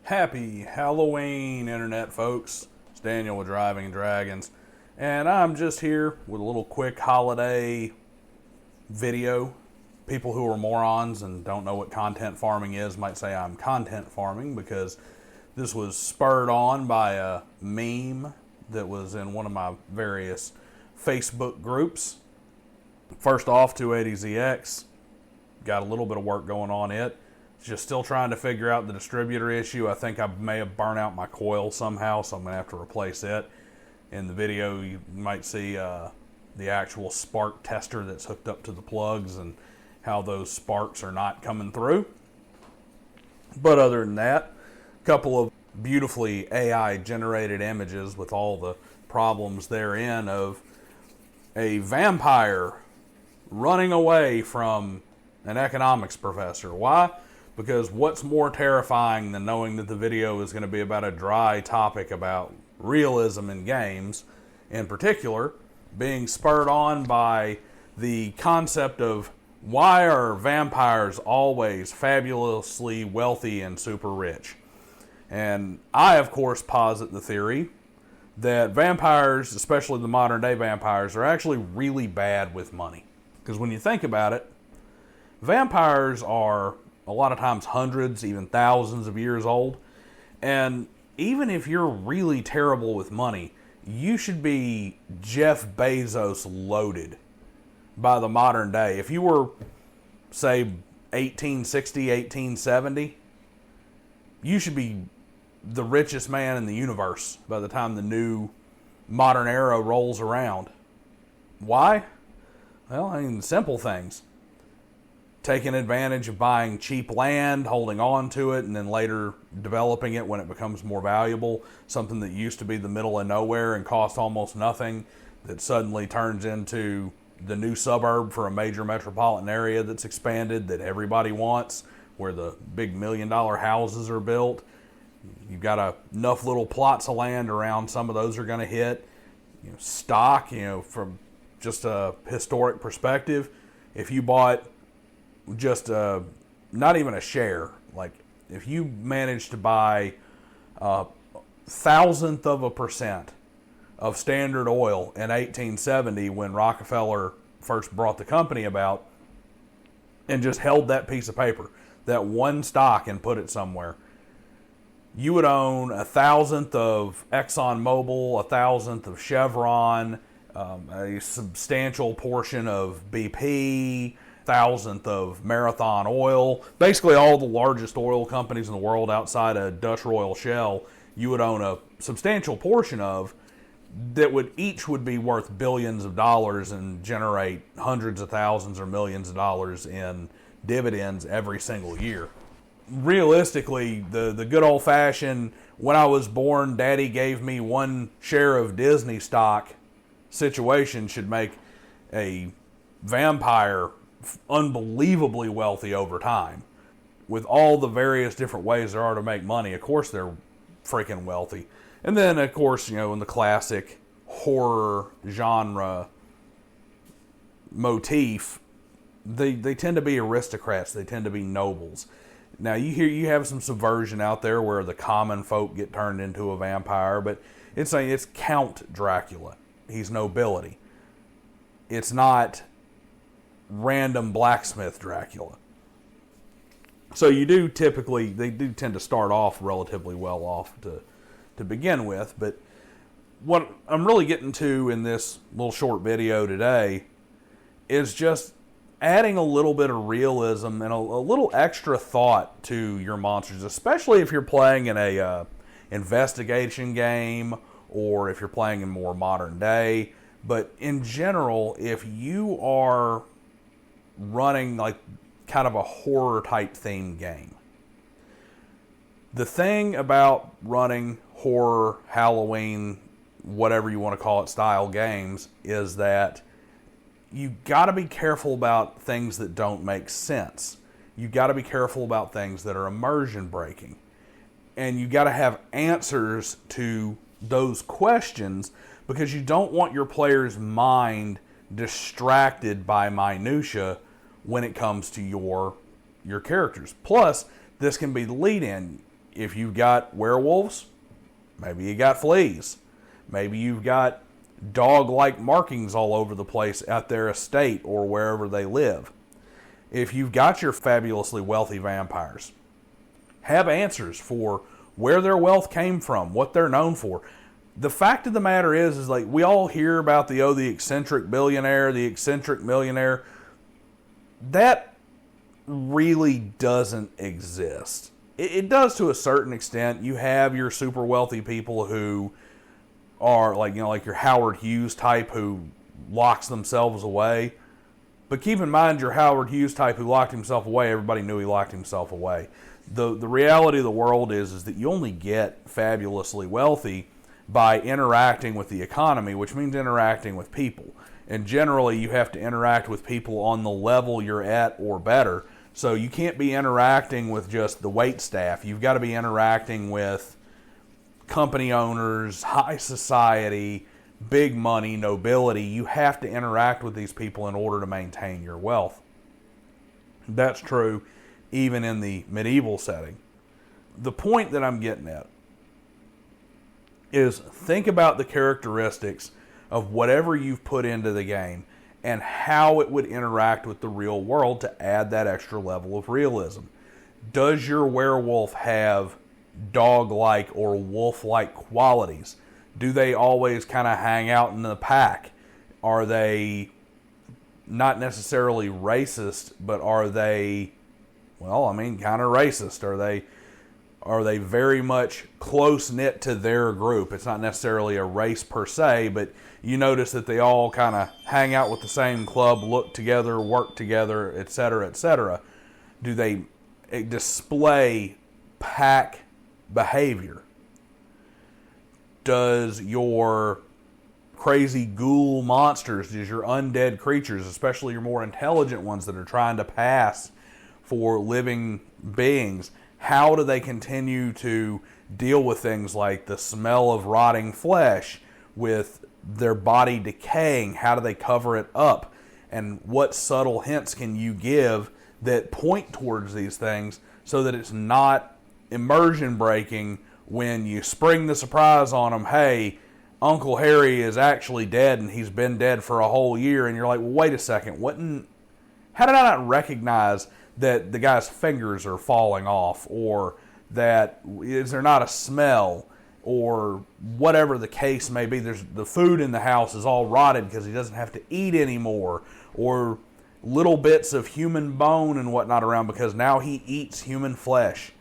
Happy Halloween, Internet folks. It's Daniel with Driving Dragons, and I'm just here with a little quick holiday video. People who are morons and don't know what content farming is might say I'm content farming because this was spurred on by a meme that was in one of my various Facebook groups. First off, 280ZX, got a little bit of work going on it. Just still trying to figure out the distributor issue. I think I may have burnt out my coil somehow, so I'm going to have to replace it. In the video, you might see the actual spark tester that's hooked up to the plugs and how those sparks are not coming through. But other than that, a couple of beautifully AI-generated images with all the problems therein of a vampire running away from an economics professor. Why? Because what's more terrifying than knowing that the video is going to be about a dry topic about realism in games, in particular, being spurred on by the concept of why are vampires always fabulously wealthy and super rich? And I, of course, posit the theory that vampires, especially the modern day vampires, are actually really bad with money. Because when you think about it, vampires are a lot of times hundreds, even thousands of years old. And even if you're really terrible with money, you should be Jeff Bezos loaded by the modern day. If you were, say, 1860, 1870, you should be the richest man in the universe by the time the new modern era rolls around. Why? Well, I mean, simple things. Taking advantage of buying cheap land, holding on to it, and then later developing it when it becomes more valuable. Something that used to be the middle of nowhere and cost almost nothing, that suddenly turns into the new suburb for a major metropolitan area that's expanded, that everybody wants, where the big $1 million houses are built. You've got enough little plots of land around, some of those are going to hit. Stock, from just a historic perspective, if you bought just not even a share, like if you managed to buy 0.000% of Standard Oil in 1870 when Rockefeller first brought the company about, and just held that piece of paper, that one stock, and put it somewhere, you would own 1,000th of ExxonMobil, 1,000th of Chevron, a substantial portion of BP, 1,000th of Marathon Oil, basically all the largest oil companies in the world outside of Dutch Royal Shell, you would own a substantial portion of, that each would be worth billions of dollars and generate hundreds of thousands or millions of dollars in dividends every single year. Realistically, the good old-fashioned, when I was born, Daddy gave me one share of Disney stock situation should make a vampire unbelievably wealthy over time. With all the various different ways there are to make money, of course they're freaking wealthy. And then, of course, in the classic horror genre motif, they tend to be aristocrats. They tend to be nobles. Now, you have some subversion out there where the common folk get turned into a vampire, but it's Count Dracula. He's nobility. It's not random blacksmith Dracula. So they do tend to start off relatively well off to begin with. But what I'm really getting to in this little short video today is just adding a little bit of realism and a little extra thought to your monsters, especially if you're playing in a investigation game or if you're playing in more modern day. But in general, if you are running like kind of a horror type theme game, the thing about running horror, Halloween, whatever you want to call it, style games is that you got to be careful about things that don't make sense. You got to be careful about things that are immersion breaking. And you got to have answers to those questions because you don't want your player's mind distracted by minutia when it comes to your characters. Plus, this can be the lead-in. if you've got werewolves, maybe you got fleas. Maybe you've got dog-like markings all over the place at their estate or wherever they live. If you've got your fabulously wealthy vampires, have answers for where their wealth came from, what they're known for. The fact of the matter is like we all hear about the eccentric billionaire, the eccentric millionaire. That really doesn't exist. It does to a certain extent. You have your super wealthy people who are like your Howard Hughes type who locks themselves away. But keep in mind, your Howard Hughes type who locked himself away, everybody knew he locked himself away. The reality of the world is that you only get fabulously wealthy by interacting with the economy, which means interacting with people. And generally, you have to interact with people on the level you're at or better. So you can't be interacting with just the wait staff. You've got to be interacting with company owners, high society, big money, nobility. You have to interact with these people in order to maintain your wealth. That's true even in the medieval setting. The point that I'm getting at is think about the characteristics of whatever you've put into the game and how it would interact with the real world to add that extra level of realism. Does your werewolf have dog-like or wolf-like qualities? Do they always kind of hang out in the pack? Are they not necessarily racist, but are they, kind of racist? Are they very much close-knit to their group? It's not necessarily a race per se, but you notice that they all kind of hang out with the same club, look together, work together, etc., etc. Do they display pack behavior? Does your crazy ghoul monsters, does your undead creatures, especially your more intelligent ones that are trying to pass for living beings, how do they continue to deal with things like the smell of rotting flesh, with their body decaying? How do they cover it up? And what subtle hints can you give that point towards these things so that it's not immersion breaking when you spring the surprise on them? Hey, Uncle Harry is actually dead and he's been dead for a whole year. And you're like, well, wait a second. How did I not recognize that the guy's fingers are falling off, or that is there not a smell, or whatever the case may be? There's the food in the house is all rotted because he doesn't have to eat anymore, or little bits of human bone and whatnot around because now he eats human flesh.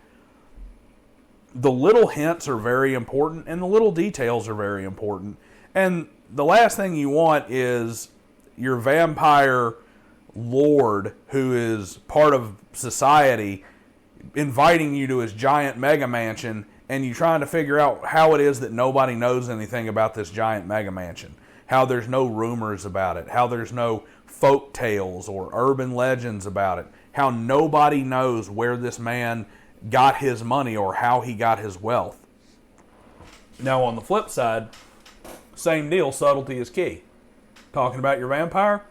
The little hints are very important, and the little details are very important. And the last thing you want is your vampire lord, who is part of society, inviting you to his giant mega mansion, and you trying to figure out how it is that nobody knows anything about this giant mega mansion, how there's no rumors about it, how there's no folk tales or urban legends about it, how nobody knows where this man got his money or how he got his wealth. Now on the flip side, same deal, subtlety is key. Talking about your vampire,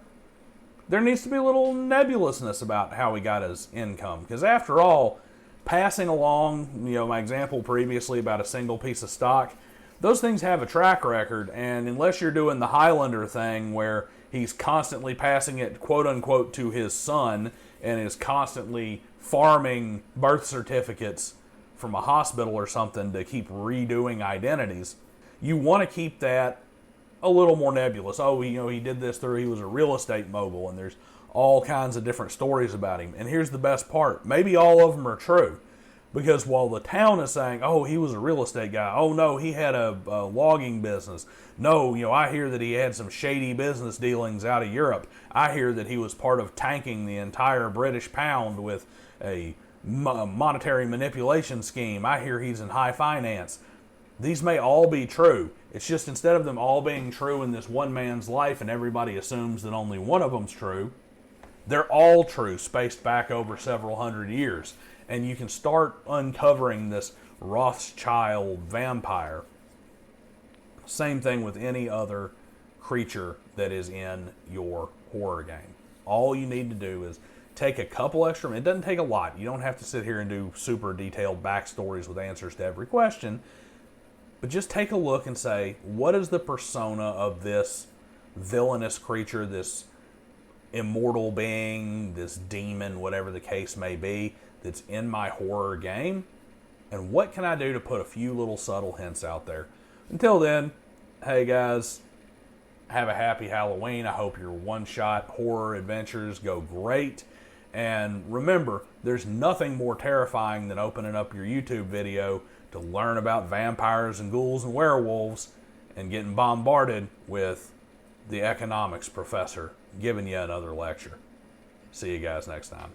there needs to be a little nebulousness about how he got his income. Because after all, passing along, my example previously about a single piece of stock, those things have a track record. And unless you're doing the Highlander thing where he's constantly passing it, quote unquote, to his son and is constantly farming birth certificates from a hospital or something to keep redoing identities, you want to keep that a little more nebulous. Oh, he did this through, he was a real estate mogul, and there's all kinds of different stories about him. And here's the best part. Maybe all of them are true. Because while the town is saying, oh, he was a real estate guy. Oh, no, he had a logging business. No, I hear that he had some shady business dealings out of Europe. I hear that he was part of tanking the entire British pound with a monetary manipulation scheme. I hear he's in high finance. These may all be true. It's just instead of them all being true in this one man's life and everybody assumes that only one of them's true, they're all true, spaced back over several hundred years. And you can start uncovering this Rothschild vampire. Same thing with any other creature that is in your horror game. All you need to do is take a couple extra, it doesn't take a lot. You don't have to sit here and do super detailed backstories with answers to every question. But just take a look and say, what is the persona of this villainous creature, this immortal being, this demon, whatever the case may be, that's in my horror game? And what can I do to put a few little subtle hints out there? Until then, hey guys, have a happy Halloween. I hope your one-shot horror adventures go great. And remember, there's nothing more terrifying than opening up your YouTube video to learn about vampires and ghouls and werewolves and getting bombarded with the economics professor giving you another lecture. See you guys next time.